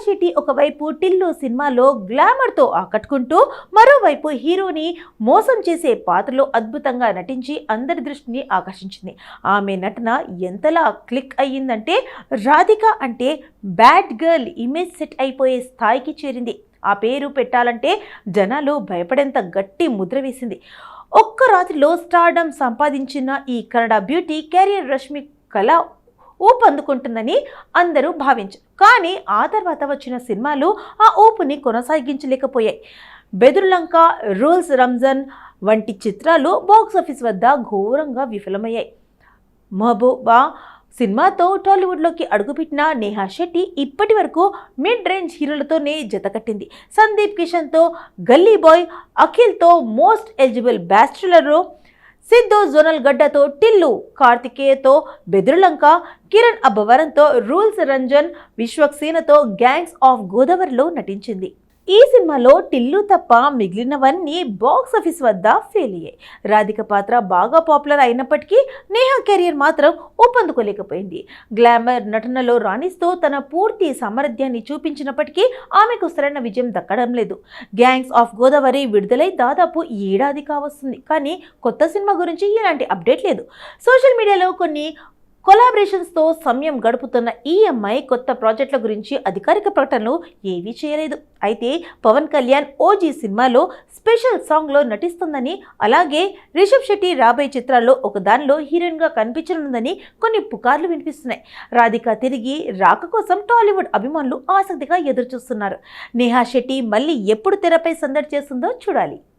శెట్టి ఒకవైపు టిల్లు సినిమాలో గ్లామర్తో ఆకట్టుకుంటూ మరోవైపు హీరోని మోసం చేసే పాత్రలో అద్భుతంగా నటించి అందరి దృష్టిని ఆకర్షించింది. ఆమె నటన ఎంతలా క్లిక్ అయ్యిందంటే రాధిక అంటే బ్యాడ్ గర్ల్ ఇమేజ్ సెట్ అయిపోయే స్థాయికి చేరింది. ఆ పేరు పెట్టాలంటే జనాలు భయపడేంత గట్టి ముద్ర వేసింది. ఒక్క రాత్రిలో స్టార్డమ్ సంపాదించిన ఈ కన్నడ బ్యూటీ కెరియర్ రష్మి కళ ఊపందుకుంటుందని అందరూ భావించారు. కానీ ఆ తర్వాత వచ్చిన సినిమాలు ఆ ఊపుని కొనసాగించలేకపోయాయి. బెదుర్లంక, రూల్స్ రంజాన్ వంటి చిత్రాలు బాక్సాఫీస్ వద్ద ఘోరంగా విఫలమయ్యాయి. మహబూబా సినిమాతో టాలీవుడ్లోకి అడుగుపెట్టిన నేహా శెట్టి ఇప్పటి వరకు మిడ్ రేంజ్ హీరోలతోనే జతకట్టింది. సందీప్ కిషన్తో గల్లీ బాయ్, అఖిల్తో మోస్ట్ ఎలిజిబుల్ బ్యాచిలర్, సిద్ధు జోనల్ గడ్డతో టిల్లు, కార్తికేయతో బెదుర్లంక, కిరణ్ అబ్బవరంతో రూల్స్ రంజన్, విశ్వక్సేనతో గ్యాంగ్స్ ఆఫ్ గోదావరిలో నటించింది. ఈ సినిమాలో టిల్లు తప్ప మిగిలినవన్నీ బాక్స్ ఆఫీస్ వద్ద ఫెయిల్ అయ్యాయి. రాధిక పాత్ర బాగా పాపులర్ అయినప్పటికీ నేహా కెరియర్ మాత్రం ఊపందుకోలేకపోయింది. గ్లామర్ నటనలో రాణిస్తూ తన పూర్తి సామర్థ్యాన్ని చూపించినప్పటికీ ఆమెకు సరైన విజయం దక్కడం లేదు. గ్యాంగ్స్ ఆఫ్ గోదావరి విడుదలై దాదాపు ఏడాది కావస్తుంది, కానీ కొత్త సినిమా గురించి ఎలాంటి అప్డేట్ లేదు. సోషల్ మీడియాలో కొన్ని కొలాబరేషన్స్తో సమయం గడుపుతున్న ఈ అమ్మాయి కొత్త ప్రాజెక్టుల గురించి అధికారిక ప్రకటనలు ఏవీ చేయలేదు. అయితే పవన్ కళ్యాణ్ ఓజీ సినిమాలో స్పెషల్ సాంగ్లో నటిస్తుందని, అలాగే రిషబ్ శెట్టి రాబోయే చిత్రాల్లో ఒకదానిలో హీరోయిన్గా కనిపించనుందని కొన్ని పుకార్లు వినిపిస్తున్నాయి. రాధిక తిరిగి రాక కోసం టాలీవుడ్ అభిమానులు ఆసక్తిగా ఎదురుచూస్తున్నారు. నేహా శెట్టి మళ్ళీ ఎప్పుడు తెరపై సందడి చేస్తుందో చూడాలి.